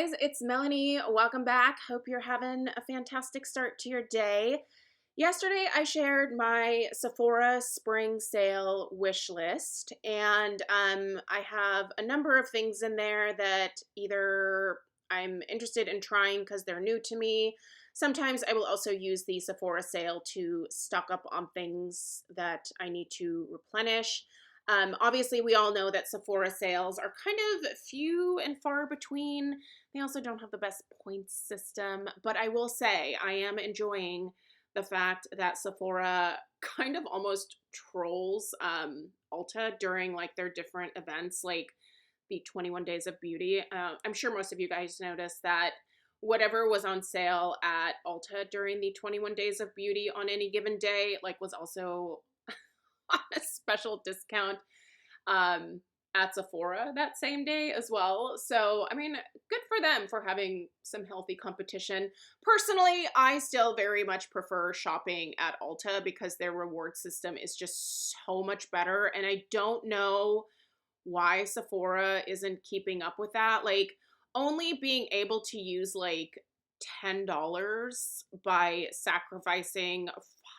Guys, it's Melanie. Welcome back. Hope you're having a fantastic start to your day. Yesterday, I shared my Sephora spring sale wish list, and I have a number of things in there that either I'm interested in trying because they're new to me. Sometimes I will also use the Sephora sale to stock up on things that I need to replenish. Obviously, we all know that Sephora sales are kind of few and far between. They also don't have the best points system, but I will say I am enjoying the fact that Sephora kind of almost trolls Ulta during like their different events, like the 21 Days of Beauty. I'm sure most of you guys noticed that whatever was on sale at Ulta during the 21 Days of Beauty on any given day, like was also on a special discount at Sephora that same day as well. So, I mean, good for them for having some healthy competition. Personally, I still very much prefer shopping at Ulta because their reward system is just so much better. And I don't know why Sephora isn't keeping up with that. Like, only being able to use like $10 by sacrificing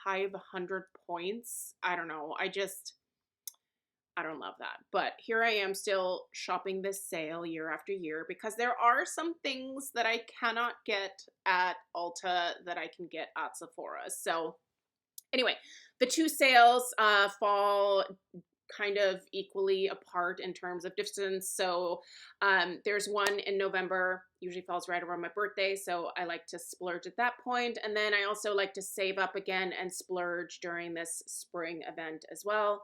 500 points. I don't know. I don't love that. But here I am still shopping this sale year after year because there are some things that I cannot get at Ulta that I can get at Sephora. So anyway, the two sales fall kind of equally apart in terms of distance. So there's one in November, usually falls right around my birthday. So I like to splurge at that point. And then I also like to save up again and splurge during this spring event as well.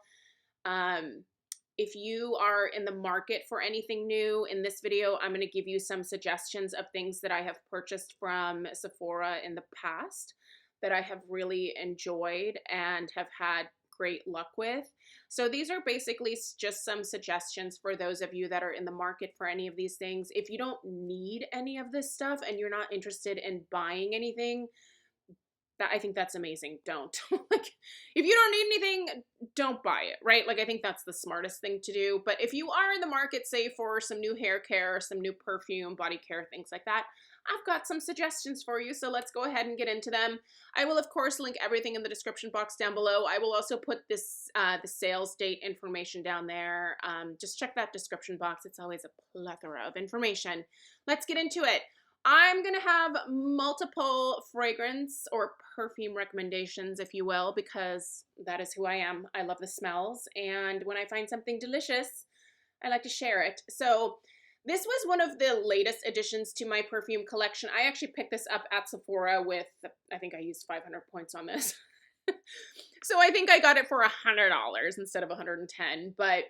If you are in the market for anything new, in this video, I'm going to give you some suggestions of things that I have purchased from Sephora in the past that I have really enjoyed and have had great luck with. So these are basically just some suggestions for those of you that are in the market for any of these things. If you don't need any of this stuff and you're not interested in buying anything, that I think that's amazing. Don't. Like, if you don't need anything, don't buy it, right? Like, I think that's the smartest thing to do. But if you are in the market, say for some new hair care, some new perfume, body care, things like that, I've got some suggestions for you. So let's go ahead and get into them. I will, of course, link everything in the description box down below. I will also put this the sales date information down there. Just check that description box. It's always a plethora of information. Let's get into it. I'm going to have multiple fragrance or perfume recommendations, if you will, because that is who I am. I love the smells, and when I find something delicious, I like to share it. So this was one of the latest additions to my perfume collection. I actually picked this up at Sephora with, I think I used 500 points on this. So I think I got it for $100 instead of 110, but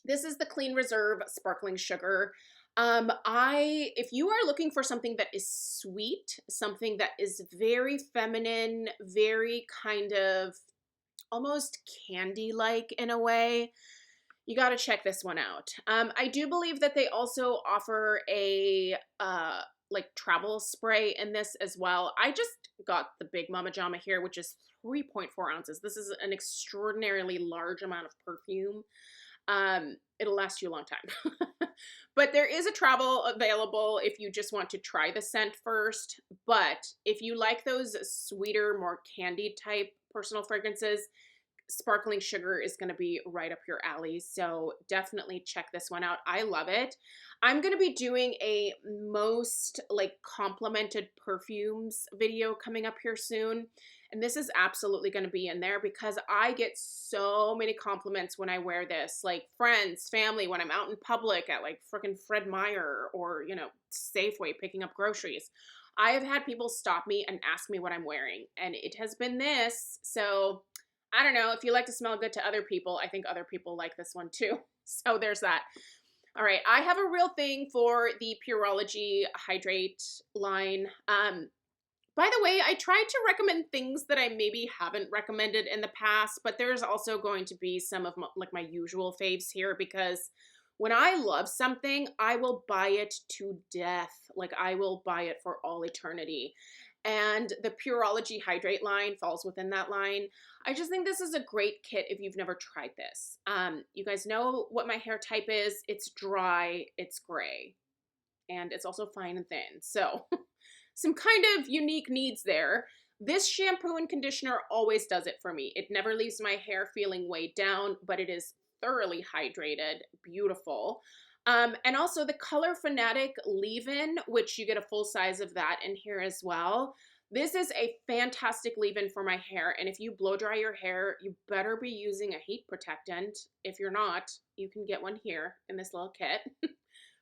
this is the Clean Reserve Sparkling Sugar. If you are looking for something that is sweet, something that is very feminine, very kind of almost candy-like in a way, you got to check this one out. I do believe that they also offer a like travel spray in this as well. I just got the Big Mama Jama here, which is 3.4 ounces. This is an extraordinarily large amount of perfume. It'll last you a long time. But there is a travel available if you just want to try the scent first. But if you like those sweeter, more candy type personal fragrances, Sparkling Sugar is going to be right up your alley. So definitely check this one out. I love it. I'm going to be doing a most like complimented perfumes video coming up here soon. And this is absolutely going to be in there because I get so many compliments when I wear this, like friends, family, when I'm out in public at like frickin' Fred Meyer or, you know, Safeway picking up groceries. I have had people stop me and ask me what I'm wearing, and it has been this. So I don't know, if you like to smell good to other people, I think other people like this one too. So there's that. All right, I have a real thing for the Pureology Hydrate line. By the way, I tried to recommend things that I maybe haven't recommended in the past, but there's also going to be some of my usual faves here because when I love something, I will buy it to death. Like, I will buy it for all eternity. And the Pureology Hydrate line falls within that line. I just think this is a great kit if you've never tried this. You guys know what my hair type is. It's dry, it's gray. and it's also fine and thin. So some kind of unique needs there. This shampoo and conditioner always does it for me. It never leaves my hair feeling weighed down, but it is thoroughly hydrated, beautiful. And also the Color Fanatic leave-in, which you get a full size of that in here as well. This is a fantastic leave-in for my hair, and if you blow dry your hair, you better be using a heat protectant. If you're not, you can get one here in this little kit.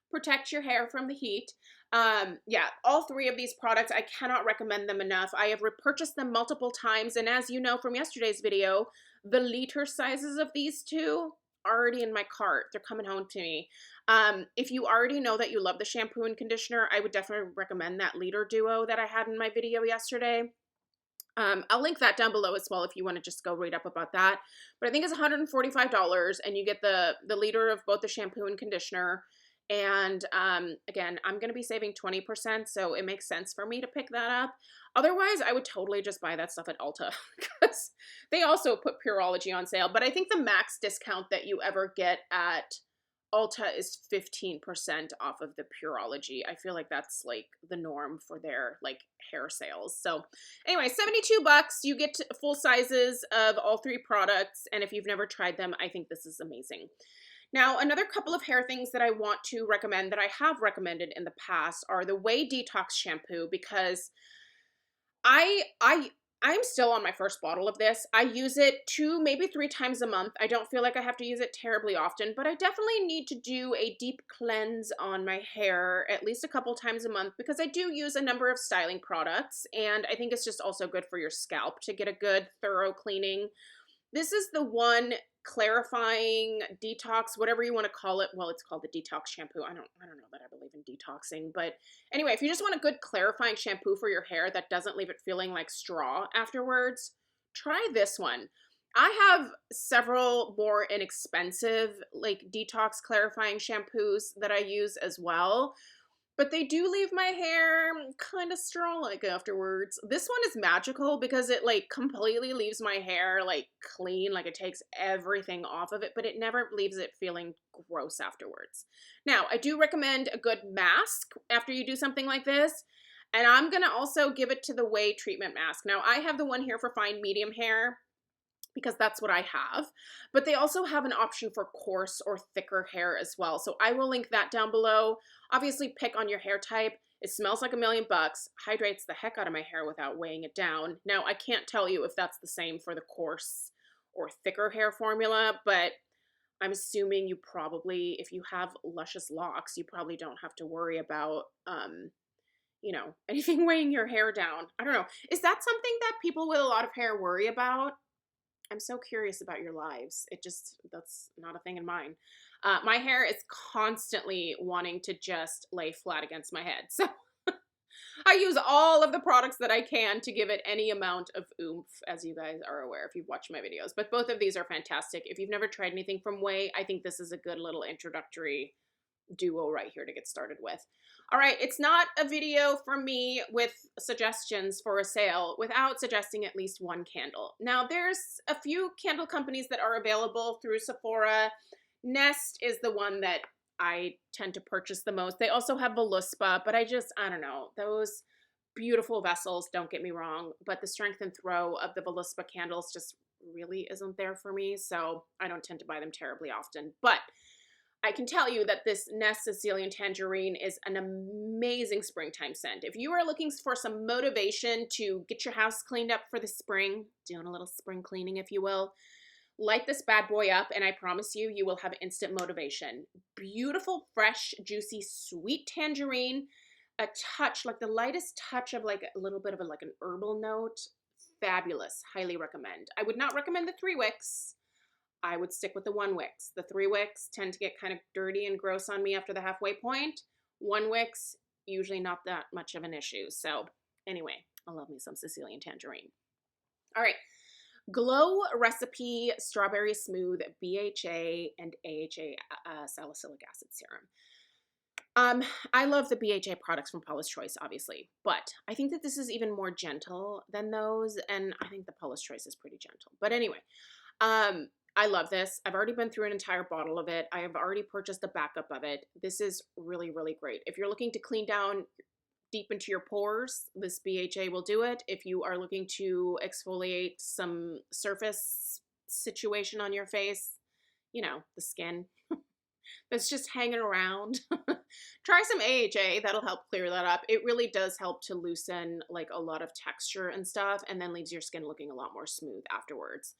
Protect your hair from the heat. Yeah, all three of these products, I cannot recommend them enough. I have repurchased them multiple times, and as you know from yesterday's video, the liter sizes of these two are already in my cart. They're coming home to me. If you already know that you love the shampoo and conditioner, I would definitely recommend that liter duo that I had in my video yesterday. I'll link that down below as well if you want to just go read up about that. But I think it's $145, and you get the liter of both the shampoo and conditioner. And again, I'm going to be saving 20%, so it makes sense for me to pick that up. Otherwise, I would totally just buy that stuff at Ulta because they also put Pureology on sale. But I think the max discount that you ever get at Ulta is 15% off of the Pureology. I feel like that's like the norm for their like hair sales. So anyway, 72 bucks. You get full sizes of all three products. And if you've never tried them, I think this is amazing. Now, another couple of hair things that I want to recommend that I have recommended in the past are the Way Detox shampoo, because I'm still on my first bottle of this. I use it 2, maybe 3 times a month. I don't feel like I have to use it terribly often, but I definitely need to do a deep cleanse on my hair at least a couple times a month because I do use a number of styling products, and I think it's just also good for your scalp to get a good thorough cleaning. This is the one clarifying detox, whatever you want to call it. Well, it's called the detox shampoo. I don't know that I believe in detoxing, but anyway, if you just want a good clarifying shampoo for your hair that doesn't leave it feeling like straw afterwards, try this one. I have several more inexpensive like detox clarifying shampoos that I use as well, but they do leave my hair kind of straw-like afterwards. This one is magical because it like completely leaves my hair like clean, like it takes everything off of it, but it never leaves it feeling gross afterwards. Now, I do recommend a good mask after you do something like this, and I'm gonna also give it to the Way treatment mask. Now, I have the one here for fine medium hair, because that's what I have. But they also have an option for coarse or thicker hair as well. So I will link that down below. Obviously, pick on your hair type. It smells like $1,000,000, hydrates the heck out of my hair without weighing it down. Now, I can't tell you if that's the same for the coarse or thicker hair formula, but I'm assuming you probably, if you have luscious locks, you probably don't have to worry about, you know, anything weighing your hair down. I don't know. Is that something that people with a lot of hair worry about? I'm so curious about your lives. That's not a thing in mine. My hair is constantly wanting to just lay flat against my head. So I use all of the products that I can to give it any amount of oomph, as you guys are aware if you've watched my videos. But both of these are fantastic. If you've never tried anything from Way, I think this is a good little introductory duo right here to get started with. All right, it's not a video from me with suggestions for a sale without suggesting at least one candle. Now, there's a few candle companies that are available through Sephora. Nest is the one that I tend to purchase the most. They also have Voluspa, but I don't know. Those beautiful vessels, don't get me wrong, but the strength and throw of the Voluspa candles just really isn't there for me, so I don't tend to buy them terribly often. But I can tell you that this Nest Sicilian Tangerine is an amazing springtime scent. If you are looking for some motivation to get your house cleaned up for the spring, doing a little spring cleaning, if you will, light this bad boy up, and I promise you, you will have instant motivation. Beautiful, fresh, juicy, sweet tangerine, a touch, like the lightest touch of like a little bit of like an herbal note. Fabulous. Highly recommend. I would not recommend the 3 wicks. I would stick with the 1 wicks. The 3 wicks tend to get kind of dirty and gross on me after the halfway point. 1 wicks, usually not that much of an issue. So anyway, I love me some Sicilian Tangerine. All right. Glow Recipe Strawberry Smooth BHA and AHA Salicylic Acid Serum. I love the BHA products from Paula's Choice, obviously, but I think that this is even more gentle than those, and I think the Paula's Choice is pretty gentle. But anyway, I love this. I've already been through an entire bottle of it. I have already purchased a backup of it. This is really, really great. If you're looking to clean down deep into your pores, this BHA will do it. If you are looking to exfoliate some surface situation on your face, you know, the skin that's just hanging around, try some AHA. That'll help clear that up. It really does help to loosen like a lot of texture and stuff, and then leaves your skin looking a lot more smooth afterwards.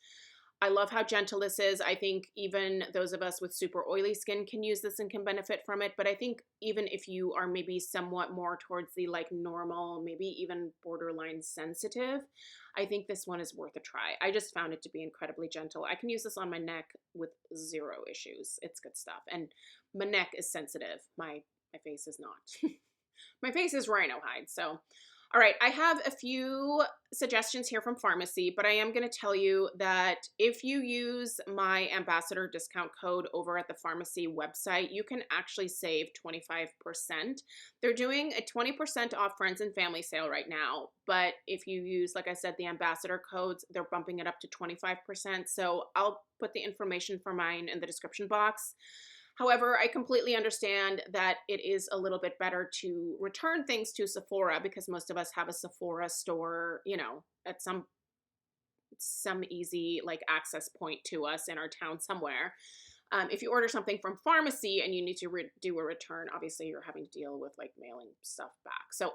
I love how gentle this is. I think even those of us with super oily skin can use this and can benefit from it. But I think even if you are maybe somewhat more towards the like normal, maybe even borderline sensitive, I think this one is worth a try. I just found it to be incredibly gentle. I can use this on my neck with zero issues. It's good stuff. And my neck is sensitive. My face is not. My face is rhino hide. So all right, I have a few suggestions here from pharmacy, but I am going to tell you that if you use my ambassador discount code over at the pharmacy website, you can actually save 25%. They're doing a 20% off friends and family sale right now, but if you use, like I said, the ambassador codes, they're bumping it up to 25%. So I'll put the information for mine in the description box. However, I completely understand that it is a little bit better to return things to Sephora because most of us have a Sephora store, you know, at some easy like access point to us in our town somewhere. If you order something from pharmacy and you need to do a return, obviously you're having to deal with like mailing stuff back. So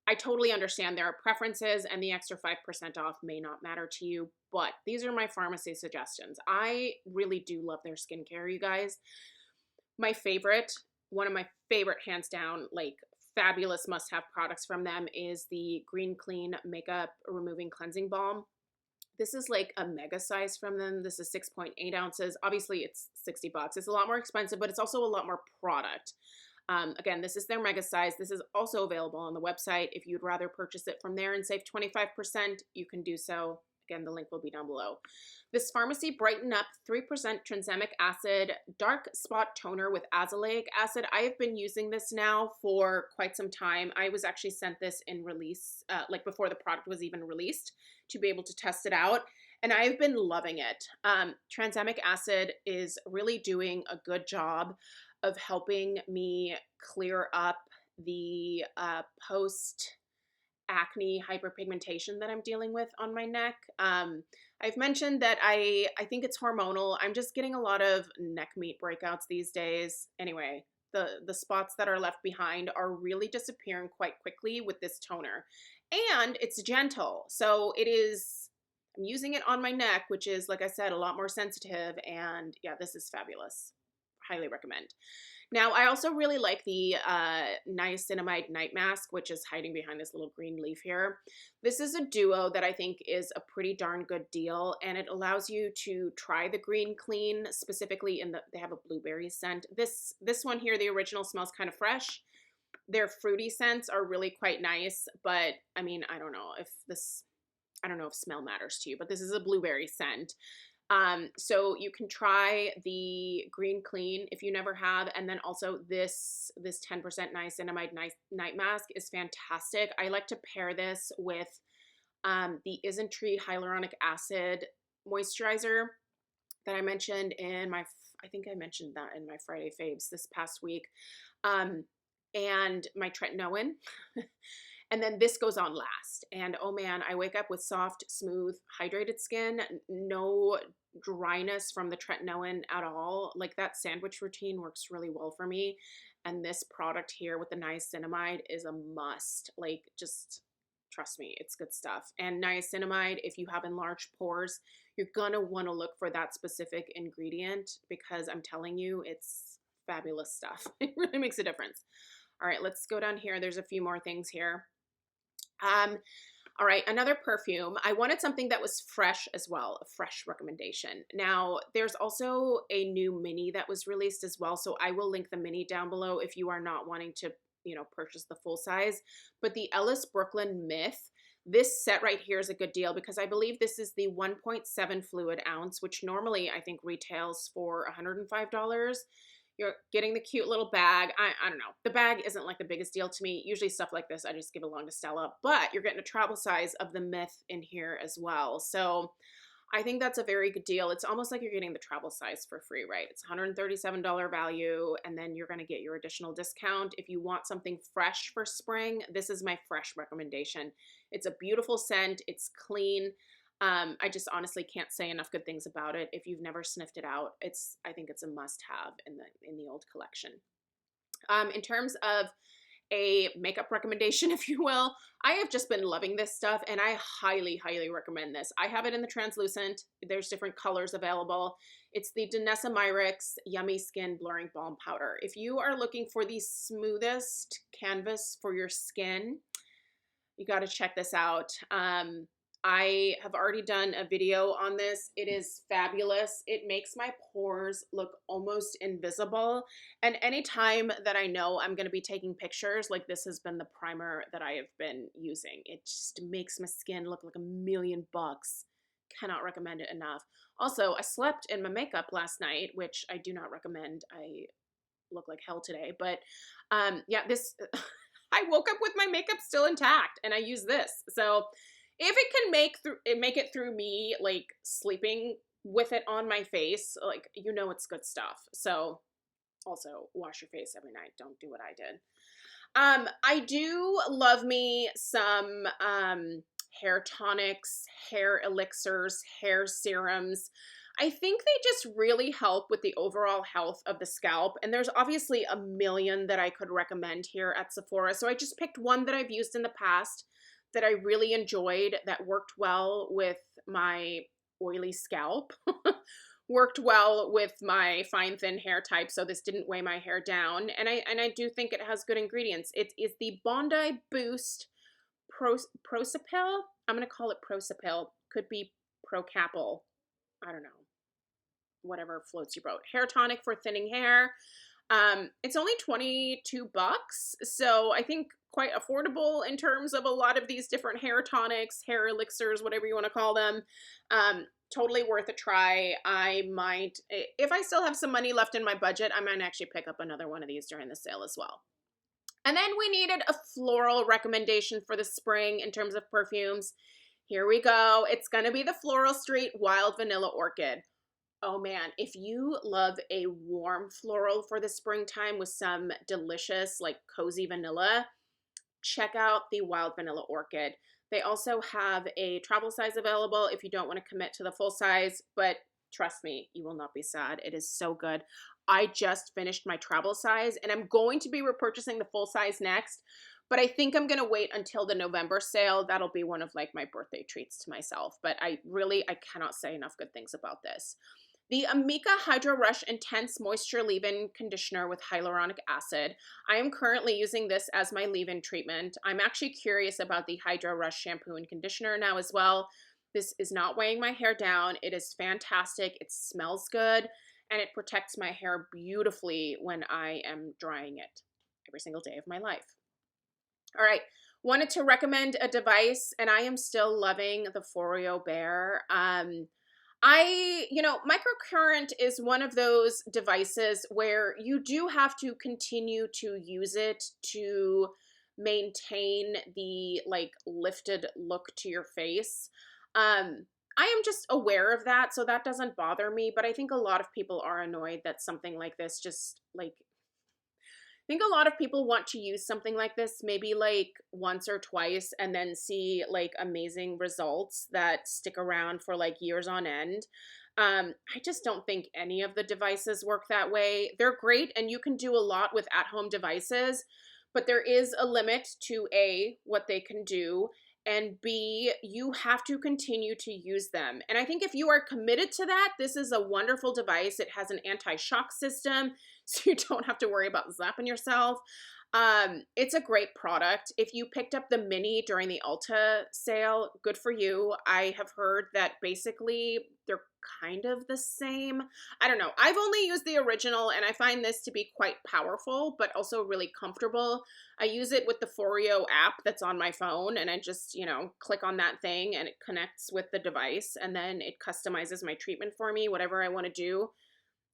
I totally understand there are preferences and the extra 5% off may not matter to you, but these are my pharmacy suggestions. I really do love their skincare, you guys. My favorite, one of my favorite hands down, like fabulous must-have products from them is the Green Clean Makeup Removing Cleansing Balm. This is like a mega size from them. This is 6.8 ounces. Obviously it's $60. It's a lot more expensive, but it's also a lot more product. Again, this is their mega size. This is also available on the website. If you'd rather purchase it from there and save 25%, you can do so. Again, the link will be down below. This Pharmacy Brighten Up 3% Tranexamic Acid Dark Spot Toner with azelaic acid. I have been using this now for quite some time. I was actually sent this in release, like before the product was even released, to be able to test it out. And I've been loving it. Tranexamic acid is really doing a good job of helping me clear up the post acne hyperpigmentation that I'm dealing with on my neck. I've mentioned that I think it's hormonal. I'm just getting a lot of neck meat breakouts these days. Anyway, the spots that are left behind are really disappearing quite quickly with this toner. And it's gentle. So it is, I'm using it on my neck, which is, like I said, a lot more sensitive. And yeah, this is fabulous. Highly recommend. Now, I also really like the niacinamide night mask, which is hiding behind this little green leaf here. This is a duo that I think is a pretty darn good deal, and it allows you to try the Green Clean, specifically they have a blueberry scent. This one here, the original, smells kind of fresh. Their fruity scents are really quite nice, but I mean, I don't know if smell matters to you, but this is a blueberry scent. So you can try the Green Clean if you never have, and then also this 10% niacinamide night mask is fantastic. I like to pair this with the Isn't-Tree hyaluronic acid moisturizer that I mentioned in I think I mentioned that in my Friday faves this past week, and my tretinoin. And then this goes on last. And oh man, I wake up with soft, smooth, hydrated skin, no dryness from the tretinoin at all. Like that sandwich routine works really well for me. And this product here with the niacinamide is a must. Like, just trust me, it's good stuff. And niacinamide, if you have enlarged pores, you're gonna wanna look for that specific ingredient because I'm telling you, it's fabulous stuff. It really makes a difference. All right, let's go down here. There's a few more things here. All right, another perfume. I wanted something that was fresh as well, a fresh recommendation. Now, there's also a new mini that was released as well, so I will link the mini down below if you are not wanting to, you know, purchase the full size. But the Ellis Brooklyn Myth, this set right here is a good deal because I believe this is the 1.7 fluid ounce, which normally I think retails for $105. You're getting the cute little bag. I don't know. The bag isn't like the biggest deal to me. Usually stuff like this, I just give along to Stella. But you're getting a travel size of the Myth in here as well. So I think that's a very good deal. It's almost like you're getting the travel size for free, right? It's $137 value, and then you're going to get your additional discount. If you want something fresh for spring, this is my fresh recommendation. It's a beautiful scent. It's clean. I just honestly can't say enough good things about it. If you've never sniffed it out, I think it's a must-have in the old collection. In terms of a makeup recommendation, if you will, I have just been loving this stuff, and I highly, highly recommend this. I have it in the translucent. There's different colors available. It's the Danessa Myricks Yummy Skin Blurring Balm Powder. If you are looking for the smoothest canvas for your skin, you got to check this out. I have already done a video on this. It is fabulous. It makes my pores look almost invisible. And anytime that I know I'm going to be taking pictures, like this has been the primer that I have been using. It just makes my skin look like $1,000,000. Cannot recommend it enough. Also, I slept in my makeup last night, which I do not recommend. I look like hell today. But yeah, this, I woke up with my makeup still intact, and I use this. So if it can make it through me, like sleeping with it on my face, like, you know, it's good stuff. So also wash your face every night. Don't do what I did. I do love me some hair tonics, hair elixirs, hair serums. I think they just really help with the overall health of the scalp. And there's obviously a million that I could recommend here at Sephora. So I just picked one that I've used in the past that I really enjoyed, that worked well with my oily scalp, worked well with my fine thin hair type, so this didn't weigh my hair down. And I do think it has good ingredients. It is the Bondi Boost Prosapil. I'm going to call it Prosapil. Could be Procapil. I don't know. Whatever floats your boat. Hair tonic for thinning hair. It's only $22, so I think quite affordable in terms of a lot of these different hair tonics, hair elixirs, whatever you want to call them. Totally worth a try. I might, if I still have some money left in my budget, I might actually pick up another one of these during the sale as well. And then we needed a floral recommendation for the spring in terms of perfumes. Here we go. It's going to be the Floral Street Wild Vanilla Orchid. Oh man, if you love a warm floral for the springtime with some delicious, like cozy vanilla, check out the Wild Vanilla Orchid. They also have a travel size available if you don't want to commit to the full size, but trust me, you will not be sad. It is so good. I just finished my travel size, and I'm going to be repurchasing the full size next, but I think I'm going to wait until the November sale. That'll be one of like my birthday treats to myself, but I cannot say enough good things about this. The Amika Hydro Rush Intense Moisture Leave-In Conditioner with Hyaluronic Acid. I am currently using this as my leave-in treatment. I'm actually curious about the Hydro Rush Shampoo and Conditioner now as well. This is not weighing my hair down. It is fantastic. It smells good, and it protects my hair beautifully when I am drying it every single day of my life. All right. Wanted to recommend a device, and I am still loving the Foreo Bear. Microcurrent is one of those devices where you do have to continue to use it to maintain the like lifted look to your face. I am just aware of that, so that doesn't bother me, but I think a lot of people are annoyed that something like this just like, I think a lot of people want to use something like this maybe like once or twice and then see like amazing results that stick around for like years on end. I just don't think any of the devices work that way. They're great, and you can do a lot with at-home devices, but there is a limit to A, what they can do, and B, you have to continue to use them. And I think if you are committed to that, this is a wonderful device. It has an anti-shock system, so you don't have to worry about zapping yourself. It's a great product. If you picked up the mini during the Ulta sale, good for you. I have heard that basically they're kind of the same. I don't know. I've only used the original, and I find this to be quite powerful, but also really comfortable. I use it with the Foreo app that's on my phone, and I just, click on that thing and it connects with the device, and then it customizes my treatment for me, whatever I want to do.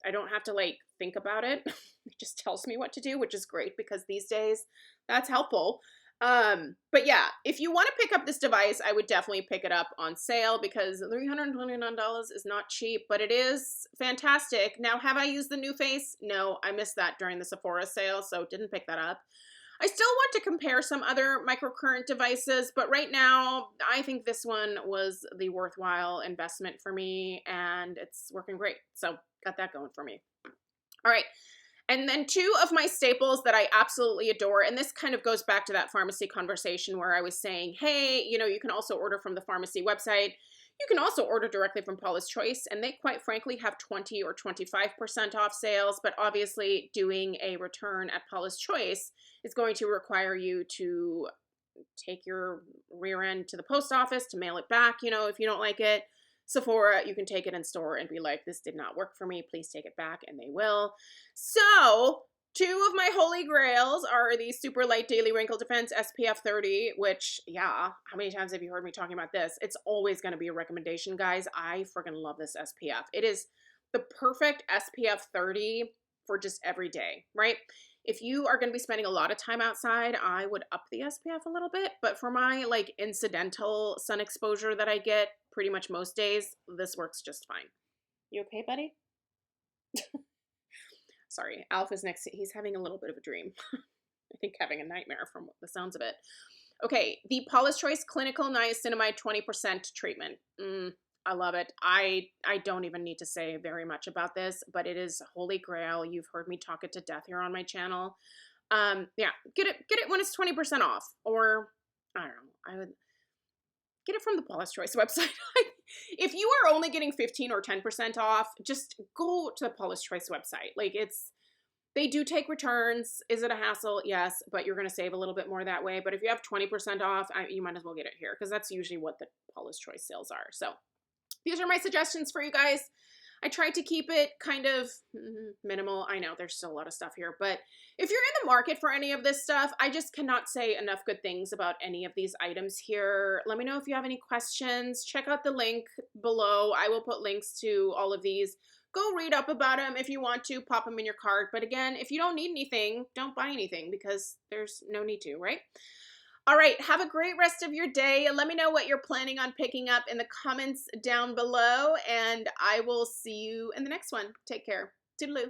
I don't have to like think about it. It just tells me what to do, which is great because these days that's helpful. But yeah, if you want to pick up this device, I would definitely pick it up on sale because $329 is not cheap, but it is fantastic. Now, have I used the new face? No, I missed that during the Sephora sale, so didn't pick that up. I still want to compare some other microcurrent devices, but right now, I think this one was the worthwhile investment for me, and it's working great. So got that going for me. All right. And then two of my staples that I absolutely adore, and this kind of goes back to that pharmacy conversation where I was saying, hey, you can also order from the pharmacy website. You can also order directly from Paula's Choice, and they quite frankly have 20 or 25% off sales, but obviously doing a return at Paula's Choice is going to require you to take your rear end to the post office to mail it back, if you don't like it. Sephora, you can take it in store and be like, this did not work for me. Please take it back, and they will. So, two of my holy grails are the Super Light Daily Wrinkle Defense SPF 30, which, yeah, how many times have you heard me talking about this? It's always going to be a recommendation, guys. I freaking love this SPF. It is the perfect SPF 30 for just every day, right? If you are going to be spending a lot of time outside, I would up the SPF a little bit. But for my like incidental sun exposure that I get pretty much most days, this works just fine. You okay, buddy? Sorry, Alf is next. He's having a little bit of a dream. I think having a nightmare from the sounds of it. Okay, the Paula's Choice Clinical Niacinamide 20% treatment. I love it. I don't even need to say very much about this, but it is holy grail. You've heard me talk it to death here on my channel. Yeah, get it when it's 20% off, or I don't know. I would get it from the Paula's Choice website. If you are only getting 15 or 10% off, just go to the Paula's Choice website. Like they do take returns. Is it a hassle? Yes, but you're going to save a little bit more that way. But if you have 20% off, you might as well get it here because that's usually what the Paula's Choice sales are. So these are my suggestions for you guys. I tried to keep it kind of minimal. I know there's still a lot of stuff here, but if you're in the market for any of this stuff, I just cannot say enough good things about any of these items here. Let me know if you have any questions. Check out the link below. I will put links to all of these. Go read up about them if you want to. Pop them in your cart. But again, if you don't need anything, don't buy anything because there's no need to, right? All right, have a great rest of your day. Let me know what you're planning on picking up in the comments down below, and I will see you in the next one. Take care. Toodaloo.